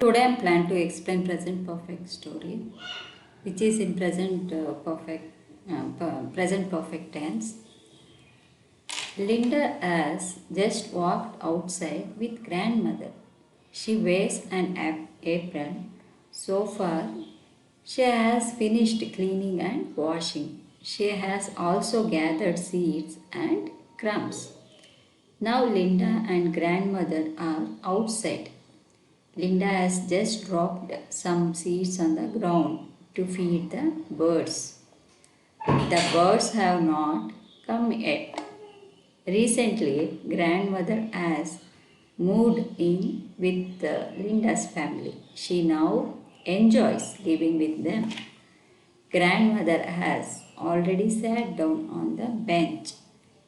Today I am planning to explain present perfect story, which is in present perfect tense. Linda has just walked outside with grandmother. She wears an apron. So far, she has finished cleaning and washing. She has also gathered seeds and crumbs. Now Linda and grandmother are outside. Linda has just dropped some seeds on the ground to feed the birds. The birds have not come yet. Recently, grandmother has moved in with Linda's family. She now enjoys living with them. Grandmother has already sat down on the bench.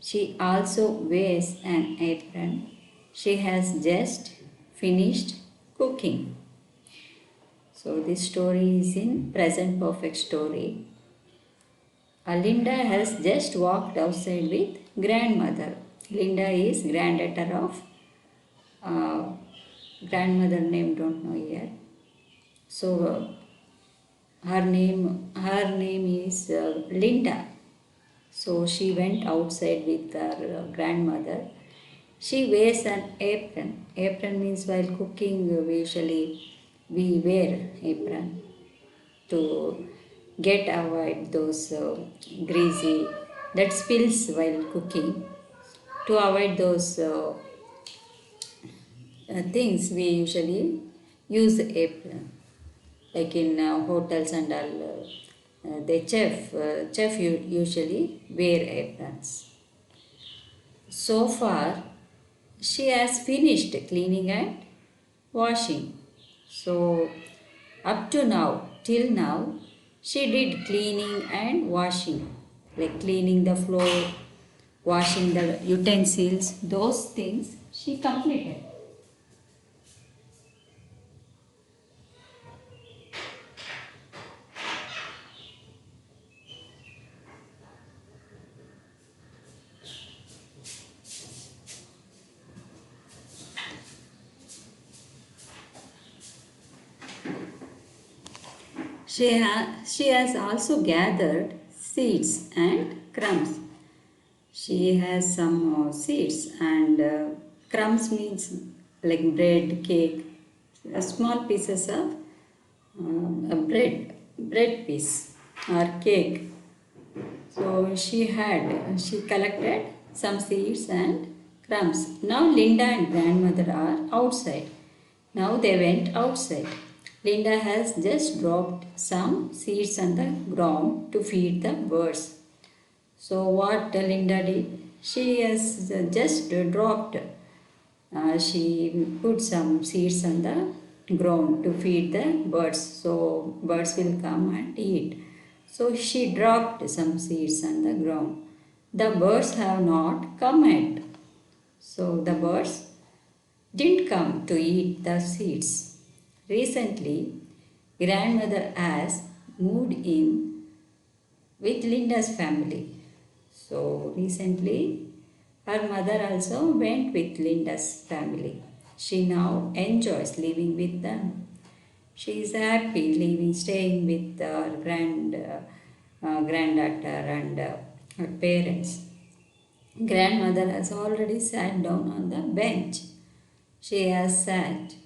She also wears an apron. She has just finished cooking. So this story is in present perfect story. Linda has just walked outside with grandmother. Linda is granddaughter of grandmother name don't know yet. So her name is Linda. So she went outside with her grandmother. She wears an apron. Apron means while cooking we wear apron to get avoid those greasy that spills while cooking. To avoid those things we usually use apron, like in hotels and all. The chef usually wear aprons. So far, she has finished cleaning and washing. So up to now, till now, she did cleaning and washing, like cleaning the floor, washing the utensils, those things she completed. She has also gathered seeds and crumbs. She has some seeds and crumbs means like bread, cake, small pieces of a bread piece or cake. So she collected some seeds and crumbs. Now Linda and grandmother are outside. Now they went outside. Linda has just dropped some seeds on the ground to feed the birds. So what Linda did? She has just dropped. She put some seeds on the ground to feed the birds. So birds will come and eat. So she dropped some seeds on the ground. The birds have not come yet. So the birds didn't come to eat the seeds. Recently, grandmother has moved in with Linda's family. So recently, her mother also went with Linda's family. She now enjoys living with them. She is happy staying with her granddaughter and her parents. Grandmother has already sat down on the bench. She has sat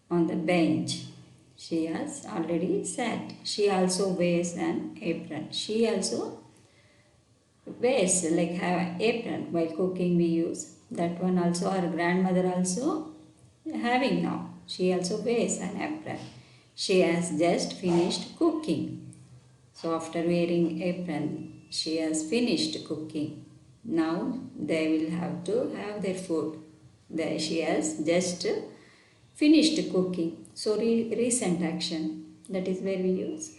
on the bench. She has already sat. She also wears an apron. She also wears like have apron while cooking we use. That one also our grandmother also having now. She also wears an apron. She has just finished cooking. So after wearing apron, she has finished cooking. Now they will have to have their food. There she has just finished cooking. So recent action, that is where we use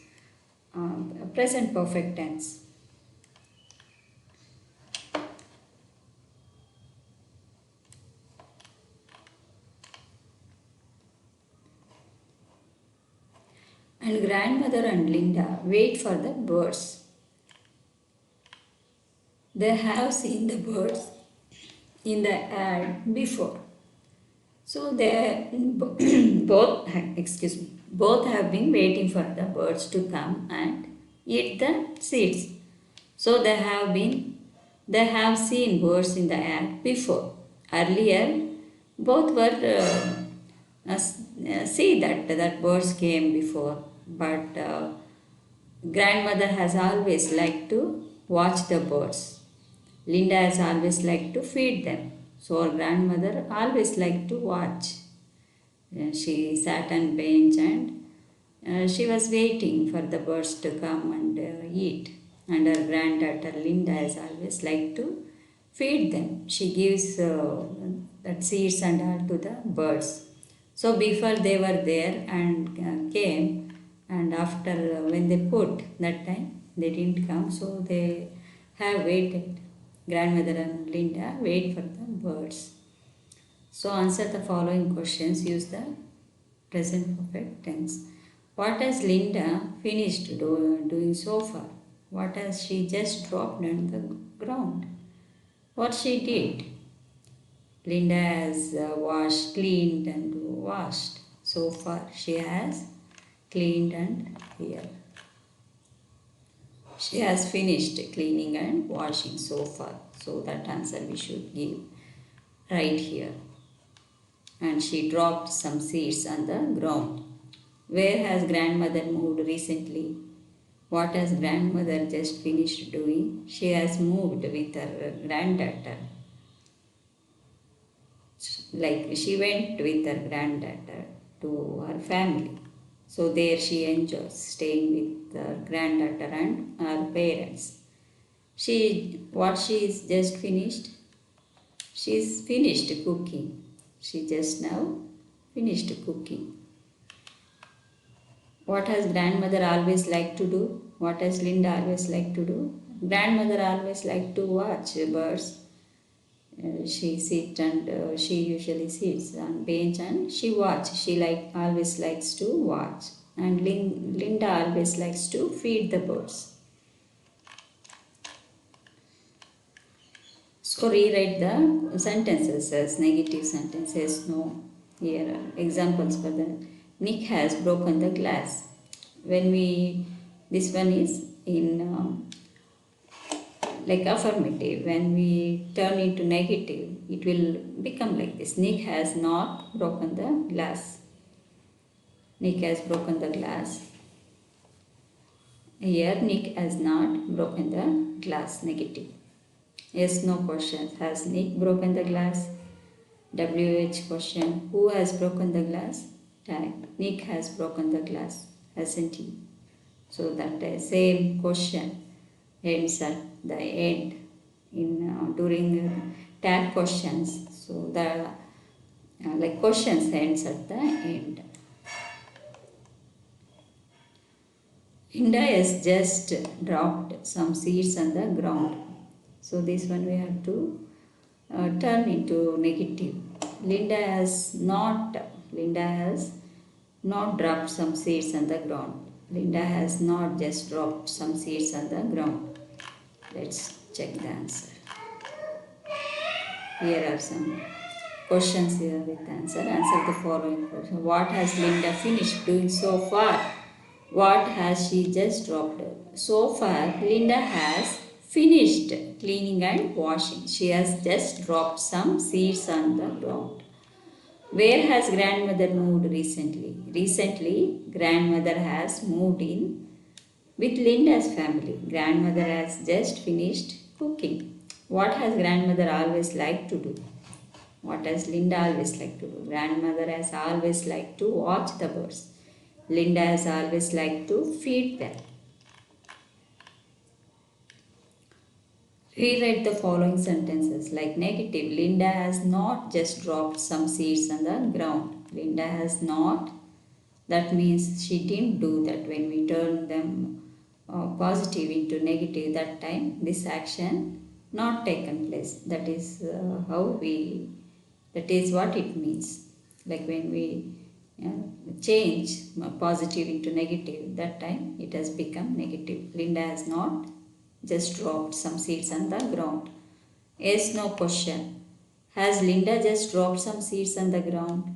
present perfect tense. And grandmother and Linda wait for the birds. They have seen the birds in the ad before. So they both, both have been waiting for the birds to come and eat the seeds. So they have seen birds in the act before. Earlier, both were see that birds came before, but grandmother has always liked to watch the birds. Linda has always liked to feed them. So her grandmother always liked to watch. She sat on bench and she was waiting for the birds to come and eat. And her granddaughter Linda has always liked to feed them. She gives that seeds and all to the birds. So before they were there and came, and after when they put that time they didn't come, so they have waited. Grandmother and Linda wait for the birds. So answer the following questions. Use the present perfect tense. What has Linda finished doing so far? What has she just dropped on the ground? What she did? Linda has washed, cleaned and washed. So far she has cleaned and here. She has finished cleaning and washing so far. So that answer we should give right here. And she dropped some seeds on the ground. Where has grandmother moved recently? What has grandmother just finished doing? She has moved with her granddaughter. Like she went with her granddaughter to her family. So there she enjoys staying with her granddaughter and her parents. What she is just finished? She is finished cooking. She just now finished cooking. What has grandmother always liked to do? What has Linda always liked to do? Grandmother always liked to watch birds. She sits and she usually sits on bench and she watch. She always likes to watch. And Linda always likes to feed the birds. So rewrite the sentences as negative sentences. No, here are examples for the Nick has broken the glass. This one is in like affirmative. When we turn into negative, it will become like this. Nick has not broken the glass. Nick has broken the glass. Here Nick has not broken the glass. Negative. Yes, no questions. Has Nick broken the glass? WH question. Who has broken the glass? Tag. Nick has broken the glass, hasn't he? So that same question ends at the end in during tag questions. So the like questions ends at the end. Linda has just dropped some seeds on the ground. So this one we have to turn into negative. Linda has not dropped some seeds on the ground. Linda has not just dropped some seeds on the ground. Let's check the answer. Here are some questions here with answer. Answer the following question. What has Linda finished doing so far? What has she just dropped? So far, Linda has finished cleaning and washing. She has just dropped some seeds on the ground. Where has grandmother moved recently? Recently, grandmother has moved in with Linda's family. Grandmother has just finished cooking. What has grandmother always liked to do? What has Linda always liked to do? Grandmother has always liked to watch the birds. Linda has always liked to feed them. Rewrite the following sentences like negative. Linda has not just dropped some seeds on the ground. Linda has not. That means she didn't do that. When we turn them positive into negative, that time this action not taken place. That is that is what it means. Like when we change positive into negative, that time it has become negative. Linda has not just dropped some seeds on the ground. Yes, no question. Has Linda just dropped some seeds on the ground?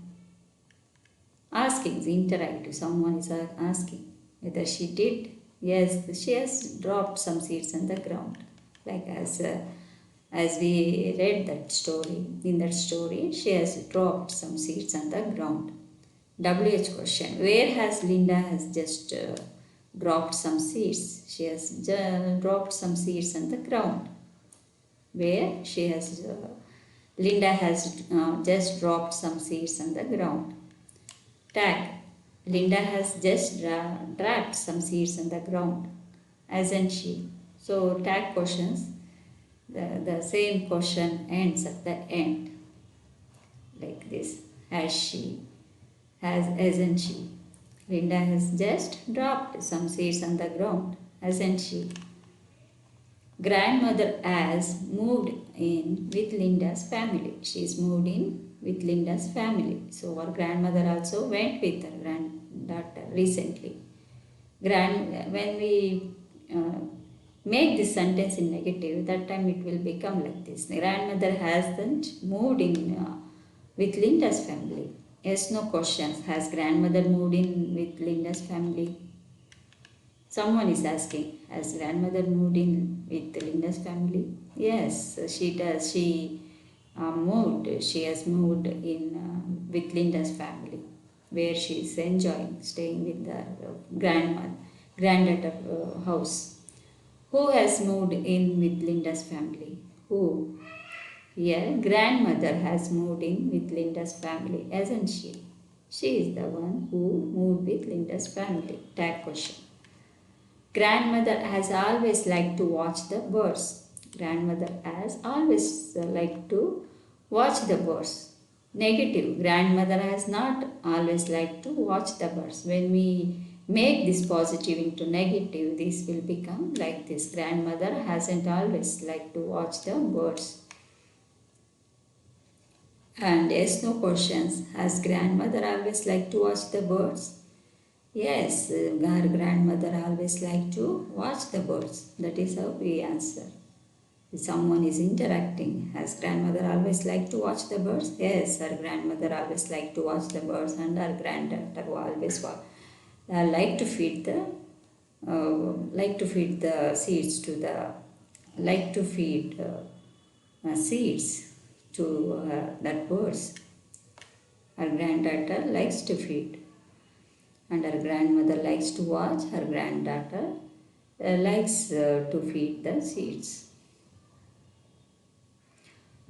Asking is interactive. Someone is asking whether she did. Yes, she has dropped some seeds on the ground. Like as we read that story, in that story, she has dropped some seeds on the ground. WH question. Where has Linda has just dropped some seeds? She has dropped some seeds on the ground. Where she has, Linda has just dropped some seeds on the ground. Tag. Linda has just dropped some seeds on the ground, hasn't she? So tag questions, the same question ends at the end. Like this. Has she? Hasn't she? Linda has just dropped some seeds on the ground, hasn't she? Grandmother has moved in with Linda's family. She's moved in with Linda's family. So our grandmother also went with her granddaughter recently. When we make this sentence in negative, that time it will become like this. Grandmother hasn't moved in with Linda's family. Yes, no questions. Has grandmother moved in with Linda's family? Someone is asking, has grandmother moved in with Linda's family? Yes, she does. She moved. She has moved in with Linda's family, where she is enjoying staying with the granddaughter house. Who has moved in with Linda's family? Who? Here, grandmother has moved in with Linda's family, hasn't she? She is the one who moved with Linda's family. Tag question. Grandmother has always liked to watch the birds. Grandmother has always liked to watch the birds. Negative. Grandmother has not always liked to watch the birds. When we make this positive into negative, this will become like this. Grandmother hasn't always liked to watch the birds. And yes, no questions. Has grandmother always liked to watch the birds? Yes, her grandmother always liked to watch the birds. That is how we answer. Someone is interacting. Has grandmother always liked to watch the birds? Yes, her grandmother always liked to watch the birds, and her granddaughter always like to feed the seeds to the seeds to that birds. Her granddaughter likes to feed, and her grandmother likes to watch. Her granddaughter likes to feed the seeds.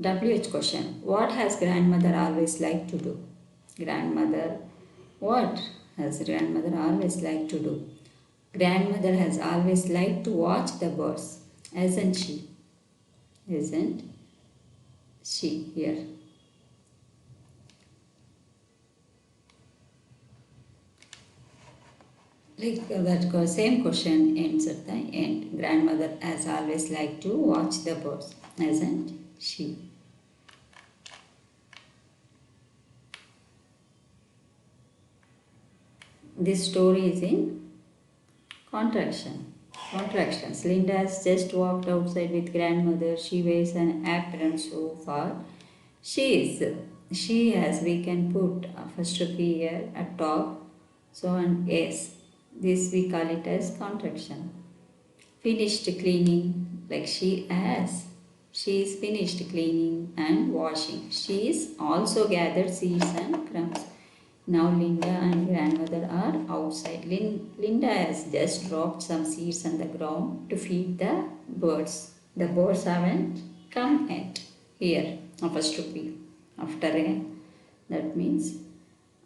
WH question. What has grandmother always liked to do? What has grandmother always liked to do? Grandmother has always liked to watch the birds, hasn't she? Isn't she here? Like that same question ends at the end. Grandmother has always liked to watch the birds, hasn't she? This story is in contractions. Linda has just walked outside with grandmother. She wears an apron so far. She has, we can put first here at top. So and S. This we call it as contraction. Finished cleaning, like she has. She is finished cleaning and washing. She is also gathered seeds and crumbs. Now Linda and grandmother are outside. Linda has just dropped some seeds on the ground to feed the birds. The birds haven't come yet. Here, first to be after a, that means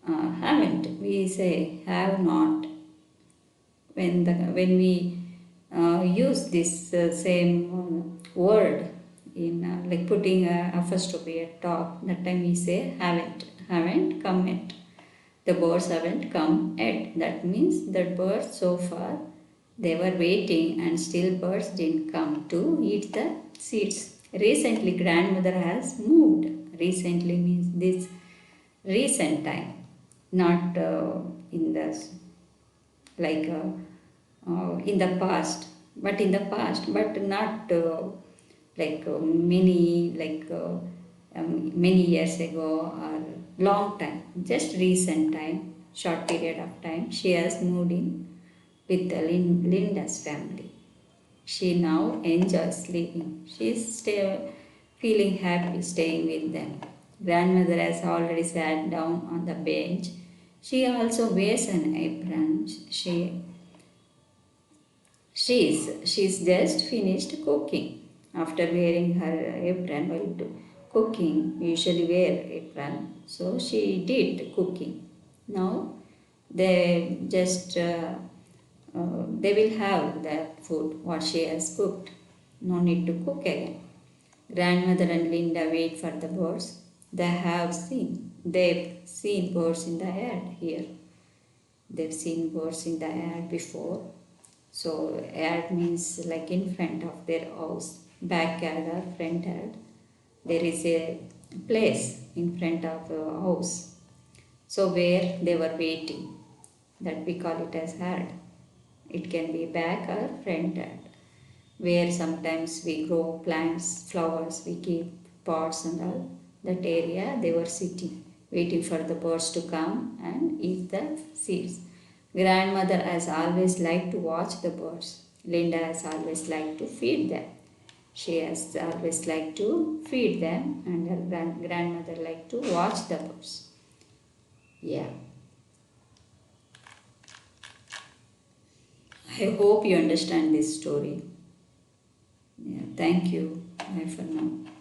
haven't. We say have not. When we use this same word in like putting a first to be at top, that time we say haven't come yet. The birds haven't come yet. That means that birds so far they were waiting and still birds didn't come to eat the seeds. Recently grandmother has moved. Recently means this recent time, not in the like in the past, but not like many like many years ago or long time, just recent time, short period of time, she has moved in with Linda's family. She now enjoys living. She's still feeling happy staying with them. Grandmother has already sat down on the bench. She also wears an apron. She's just finished cooking. After wearing her apron while cooking, we usually wear apron. So she did cooking. Now they will have that food what she has cooked. No need to cook again. Grandmother and Linda wait for the birds. They've seen birds in the air here. They've seen birds in the air before. So yard means like in front of their house, backyard or front yard. There is a place in front of a house. So where they were waiting, that we call it as yard. It can be back or front yard, where sometimes we grow plants, flowers, we keep pots and all. That area they were sitting, waiting for the birds to come and eat the seeds. Grandmother has always liked to watch the birds. Linda has always liked to feed them. She has always liked to feed them, and her grandmother liked to watch the birds. Yeah. I hope you understand this story. Yeah, thank you. Bye for now.